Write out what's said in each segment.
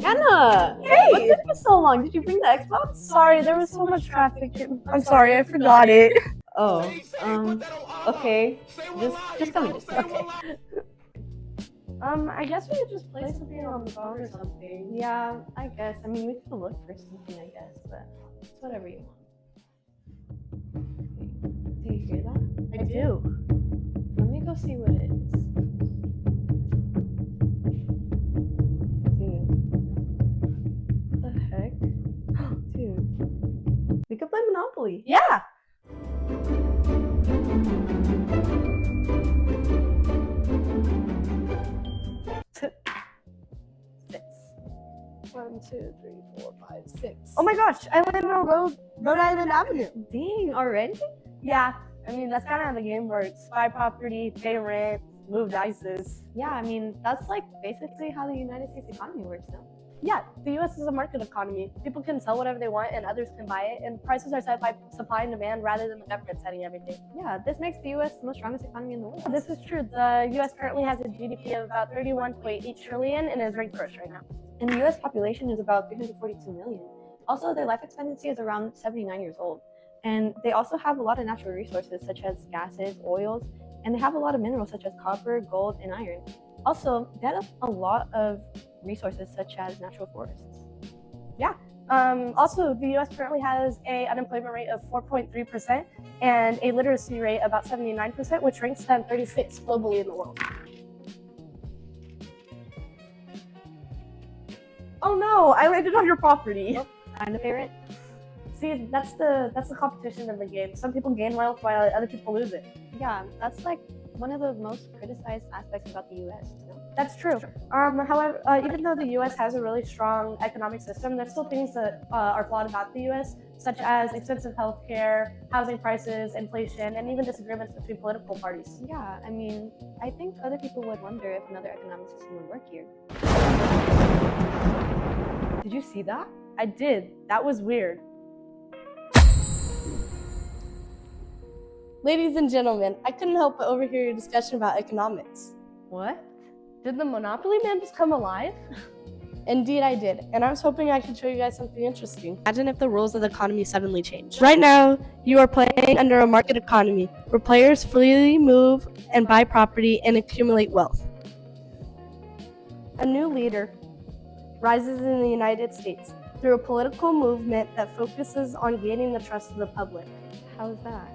Anna! Hey! What took you so long? Did you bring the Xbox? Sorry, there was so much traffic. I'm sorry, I forgot it. Oh, okay. Just come in. Okay. I guess we could just play something on the phone or something. Yeah, I guess. I mean, we can look for something, I guess, but it's whatever you want. Do you hear that? I do. Let me go see what it is. Dude. What the heck? Dude. We could play Monopoly. Yeah. Six. 1, 2, 3, 4, 5, 6. Oh my gosh, I live on Rhode Island Avenue. Dang, already? Yeah, I mean, that's kind of how the game works. Buy property, pay rent, move dices. Yeah, I mean, that's like basically how the United States economy works now. Yeah, the U.S. is a market economy. People can sell whatever they want and others can buy it, and prices are set by supply and demand rather than the government setting everything. Yeah, this makes the U.S. the most strongest economy in the world. This is true. The U.S. currently has a GDP of about 31.8 trillion and is ranked first right now. And the U.S. population is about 342 million. Also, their life expectancy is around 79 years old. And they also have a lot of natural resources such as gases, oils, and they have a lot of minerals such as copper, gold, and iron. Also, they have a lot of resources such as natural forests. Also, the U.S. currently has an unemployment rate of 4.3% and a literacy rate about 79%, which ranks them 36 globally in the world. Oh no, I landed on your property. Nope. Time to pay rent. See, that's the competition in the game. Some people gain wealth while other people lose it. Yeah, that's like one of the most criticized aspects about the U.S. You know? That's true. However, even though the U.S. has a really strong economic system, there's still things that are flawed about the U.S., such as expensive healthcare, housing prices, inflation, and even disagreements between political parties. Yeah, I mean, I think other people would wonder if another economic system would work here. Did you see that? I did. That was weird. Ladies and gentlemen, I couldn't help but overhear your discussion about economics. What? Did the Monopoly Man just come alive? Indeed, I did, and I was hoping I could show you guys something interesting. Imagine if the rules of the economy suddenly changed. Right now, you are playing under a market economy, where players freely move and buy property and accumulate wealth. A new leader rises in the United States through a political movement that focuses on gaining the trust of the public. How is that?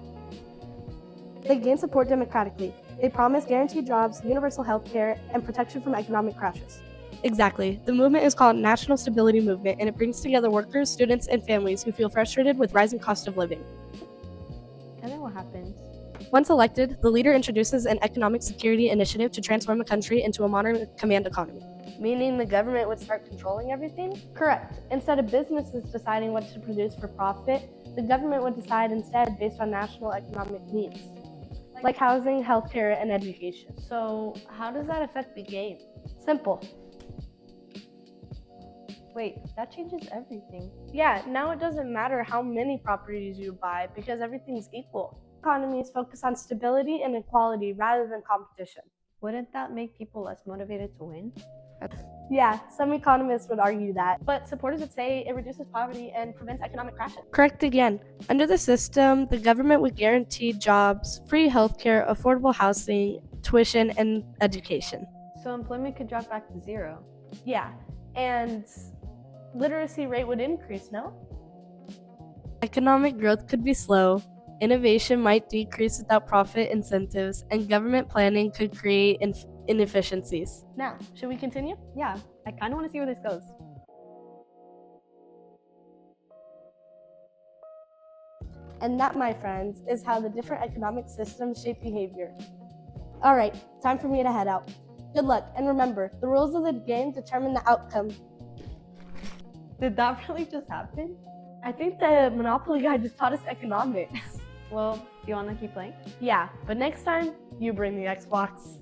They gain support democratically. They promise guaranteed jobs, universal health care, and protection from economic crashes. Exactly. The movement is called National Stability Movement, and it brings together workers, students, and families who feel frustrated with rising cost of living. And then what happens? Once elected, the leader introduces an economic security initiative to transform the country into a modern command economy. Meaning the government would start controlling everything? Correct. Instead of businesses deciding what to produce for profit, the government would decide instead based on national economic needs, like housing, healthcare, and education. So, how does that affect the game? Simple. Wait, that changes everything. Yeah, now it doesn't matter how many properties you buy because everything's equal. Economies focus on stability and equality rather than competition. Wouldn't that make people less motivated to win? Yeah, some economists would argue that, but supporters would say it reduces poverty and prevents economic crashes. Correct again. Under the system, the government would guarantee jobs, free healthcare, affordable housing, tuition, and education. So employment could drop back to zero. Yeah, and literacy rate would increase, no? Economic growth could be slow, innovation might decrease without profit incentives, and government planning could create inefficiencies. Now, should we continue? Yeah, I kind of want to see where this goes. And that, my friends, is how the different economic systems shape behavior. All right, time for me to head out. Good luck, and remember, the rules of the game determine the outcome. Did that really just happen? I think the Monopoly guy just taught us economics. Well, do you want to keep playing? Yeah, but next time, you bring the Xbox.